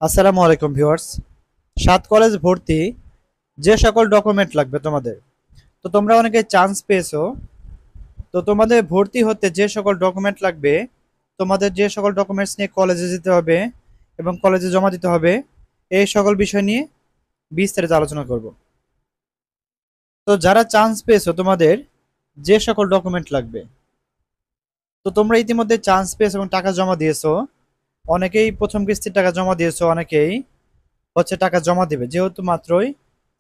আসসালামু আলাইকুম ভিউয়ার্স। সাত কলেজ ভর্তি যে সকল ডকুমেন্ট লাগবে তোমাদের, তো তোমরা অনেকে চান্স পেয়েছো। তো তোমাদের ভর্তি হতে যে সকল ডকুমেন্ট লাগবে, তোমাদের যে সকল ডকুমেন্টস নিয়ে কলেজে যেতে হবে এবং কলেজে জমা দিতে হবে, এই সকল বিষয় নিয়ে বিস্তারিত আলোচনা করব। তো যারা চান্স পেয়েছো, তোমাদের যে সকল ডকুমেন্ট লাগবে, তো তোমরা ইতিমধ্যে চান্স পেয়েছো এবং টাকা জমা দিয়েছো। অনেকেই প্রথম কিস্তির টাকা জমা দিয়েছো, অনেকেই টাকা জমা দিবে, যেহেতু মাত্রই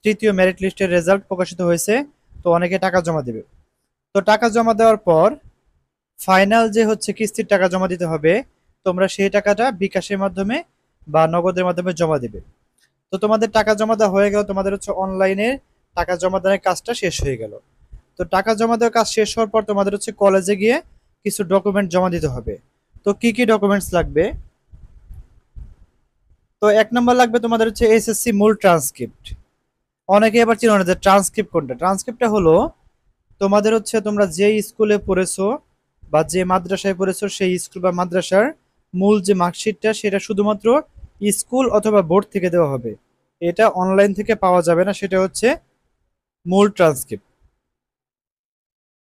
তৃতীয় মেরিট লিস্টের রেজাল্ট প্রকাশিত হয়েছে। তো অনেকে টাকা জমা দিবে। তো টাকা জমা দেওয়ার পর ফাইনাল যে কিস্তির টাকা জমা দিতে হবে, তোমরা সেই টাকাটা বিকাশের মাধ্যমে বা নগদের মাধ্যমে জমা দিবে। তো তোমাদের টাকা জমা দেওয়া হয়ে গেল, তোমাদের অনলাইনে টাকা জমা দেওয়ার কাজটা শেষ হয়ে গেল। তো টাকা জমা দেওয়ার কাজ শেষ হওয়ার পর তোমাদের কলেজে গিয়ে কিছু ডকুমেন্ট জমা দিতে হবে। তো কি কি ডকুমেন্টস লাগবে? তো এক নম্বর লাগবে তোমাদের এসএসসি মূল ট্রান্সক্রিপ্ট। অনেকে এবার চিনো না যে ট্রান্সক্রিপ্ট কোনটা। ট্রান্সক্রিপ্টটা হলো তোমাদের তোমরা যে স্কুলে পড়েছো বা যে মাদ্রাসায় পড়েছো, সেই স্কুল বা মাদ্রাসার মূল যে মার্কশিটটা, সেটা শুধুমাত্র স্কুল অথবা বোর্ড থেকে দেওয়া হবে। এটা অনলাইন থেকে পাওয়া যাবে না, সেটা মূল ট্রান্সক্রিপ্ট।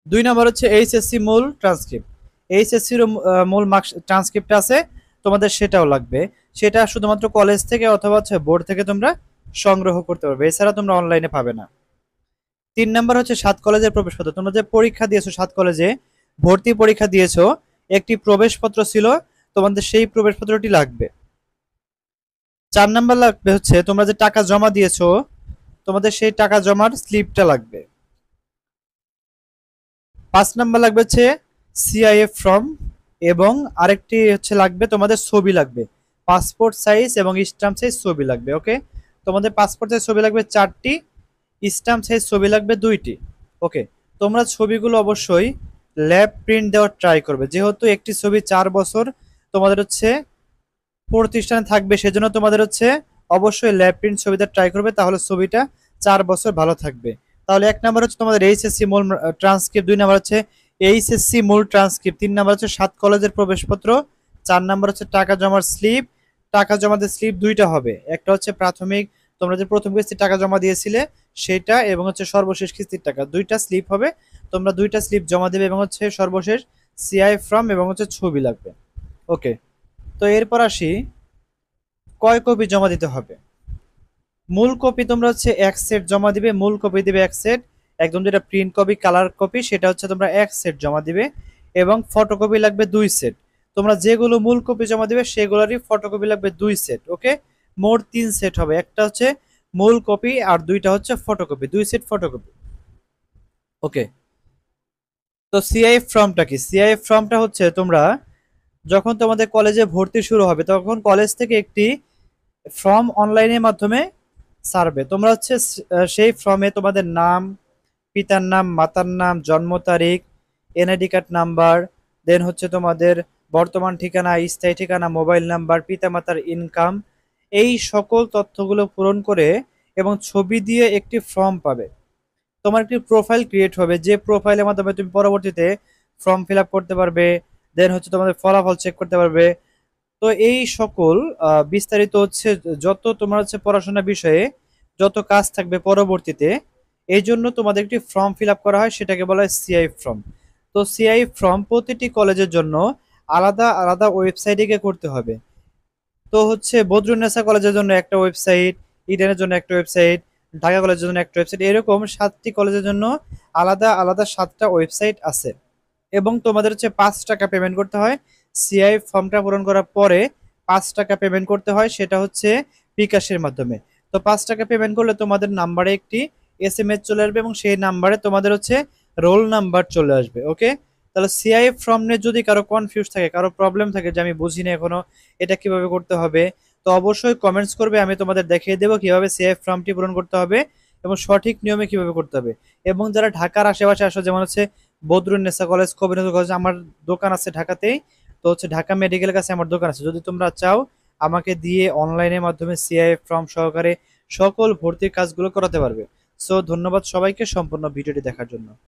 দুই নম্বর এইচএসসি মূল ট্রান্সক্রিপ্ট। এইচএসসির মূল মার্কস ট্রান্সক্রিপ্ট আছে, তোমাদের সেটাও লাগবে। সেটা শুধুমাত্র কলেজ থেকে অথবা বোর্ড থেকে তোমরা সংগ্রহ করতে পারবে, এছাড়া তোমরা অনলাইনে পাবে না। তিন নম্বর সাত কলেজের প্রবেশপত্র। তোমরা যে পরীক্ষা দিয়েছো, সাত কলেজে ভর্তি পরীক্ষা দিয়েছো, একটি প্রবেশপত্র ছিল, তোমাদের সেই প্রবেশপত্রটি লাগবে। চার নম্বর লাগবে তোমরা যে টাকা জমা দিয়েছো, তোমাদের সেই টাকা জমার স্লিপটা লাগবে। পাঁচ নম্বর লাগবে সিআইএফ ফর্ম, এবং আরেকটি লাগবে তোমাদের ছবি লাগবে, পাসপোর্ট সাইজ এবং স্ট্যাম্প সাইজ ছবি লাগবে। ওকে, তোমাদের পাসপোর্ট সাইজ ছবি লাগবে 4টি, স্ট্যাম্প সাইজ ছবি লাগবে 2টি। ওকে, তোমরা ছবিগুলো অবশ্যই ল্যাব প্রিন্ট দেওয়ার ট্রাই করবে, যেহেতু একটি ছবি 4 বছর তোমাদের প্রতিষ্ঠানে থাকবে, সেজন্য তোমাদের অবশ্যই ল্যাব প্রিন্ট ছবিটা ট্রাই করবে, তাহলে ছবিটা 4 বছর ভালো থাকবে। তাহলে এক নাম্বার তোমাদের এইচএসসি মূল ট্রান্সক্রিপ্ট, দুই নাম্বার এইচএসসি মূল ট্রান্সক্রিপ্ট, তিন নাম্বার সাত কলেজের প্রবেশপত্র, চার নাম্বার টাকা জমার স্লিপ। টাকা জমাতে স্লিপ দুইটা হবে, একটা প্রাথমিক, তোমরা যে প্রথম কিস্তির টাকা জমা দিয়েছিলে সেটা, এবং সর্বশেষ কিস্তির টাকা, দুইটা স্লিপ হবে। তোমরা দুইটা স্লিপ জমা দেবে, এবং সর্বশেষ সিআই ফর্ম এবং ছবি লাগবে। ওকে, তো এরপর আসি কয় কপি জমা দিতে হবে। মূল কপি তোমরা এক সেট জমা দিবে, মূল কপি দিবে এক সেট। একদম যেটা প্রিন্ট কপি, কালার কপি, সেটা তোমরা এক সেট জমা দিবে, এবং ফটোকপি লাগবে 2 সেট। তোমরা যেগুলো মূল কপি জমা দিবে সেগুলোরই ফটোকপি লাগবে 2 সেট। ওকে, মোট 3 সেট হবে, একটা মূল কপি আর দুইটা ফটোকপি, 2 সেট ফটোকপি। ওকে, তো সিআইএফ ফর্মটা কি? সিআইএফ ফর্মটা তোমরা যখন তোমাদের কলেজে ভর্তি শুরু হবে, তখন কলেজ থেকে একটি ফর্ম অনলাইনের মাধ্যমে সার্ভে, তোমরা সেই ফর্মে তোমাদের নাম, পিতার নাম, মাতার নাম, জন্ম তারিখ, এনআইডি কার্ড নাম্বার, দেন তোমাদের বর্তমান ঠিকানা, স্থায়ী ঠিকানা, মোবাইল নাম্বার, পিতামাতার ইনকাম, এই সকল তথ্যগুলো পূরণ করে এবং ছবি দিয়ে একটি ফর্ম পাবে। তোমার একটি প্রোফাইল ক্রিয়েট হবে, যে প্রোফাইলের মাধ্যমে তুমি পরবর্তীতে ফর্ম ফিল আপ করতে পারবে, দেন তোমাদের ফলাফল চেক করতে পারবে। তো এই সকল বিস্তারিত যত তোমার পড়াশোনা বিষয়ে যত কাজ থাকবে পরবর্তীতে, এই জন্য তোমাদের একটি ফর্ম ফিল আপ করা হয়, সেটাকে বলা হয় সিআই ফর্ম। তো সিআই ফর্ম প্রতিটি কলেজের জন্য আলাদা আলাদা ওয়েবসাইটে গিয়ে করতে হবে। তো বদরুন্নেসা কলেজের জন্য একটা ওয়েবসাইট, ইডেনের জন্য একটা ওয়েবসাইট, ঢাকা কলেজের জন্য একটা ওয়েবসাইট, এরকম 7টি কলেজের জন্য আলাদা আলাদা 7টা ওয়েবসাইট আছে। এবং তোমাদের 5 টাকা পেমেন্ট করতে হয়। সিআই ফর্মটা পূরণ করার পরে 5 টাকা পেমেন্ট করতে হয়, সেটা বিকাশের মাধ্যমে। তো 5 টাকা পেমেন্ট করলে তোমাদের নাম্বারে একটি এসএমএস চলে আসবে, এবং সেই নাম্বারে তোমাদের রোল নাম্বার চলে আসবে। ওকে, তাহলে সিআই ফর্ম নিয়ে যদি কারো কনফিউজ থাকে, কারো প্রবলেম থাকে যে আমি বুঝিনি এখনো এটা কিভাবে করতে হবে, তো অবশ্যই কমেন্টস করবে, আমি তোমাদের দেখিয়ে দেবো কিভাবে সিআই ফর্মটি পূরণ করতে হবে এবং সঠিক নিয়মে কিভাবে করতে হবে। এবং যারা ঢাকার আশেপাশে আসো, যেমন বদরুন্নেসা কলেজ, কবিরহাট কলেজ, আমার দোকান আছে ঢাকাতেই। তো ঢাকা মেডিকেল কাছে আমার দোকান আছে, যদি তোমরা চাও আমাকে দিয়ে অনলাইনের মাধ্যমে সিআই ফর্ম সহকারে সকল ভর্তির কাজগুলো করাতে পারবে। সো ধন্যবাদ সবাইকে সম্পূর্ণ ভিডিওটি দেখার জন্য।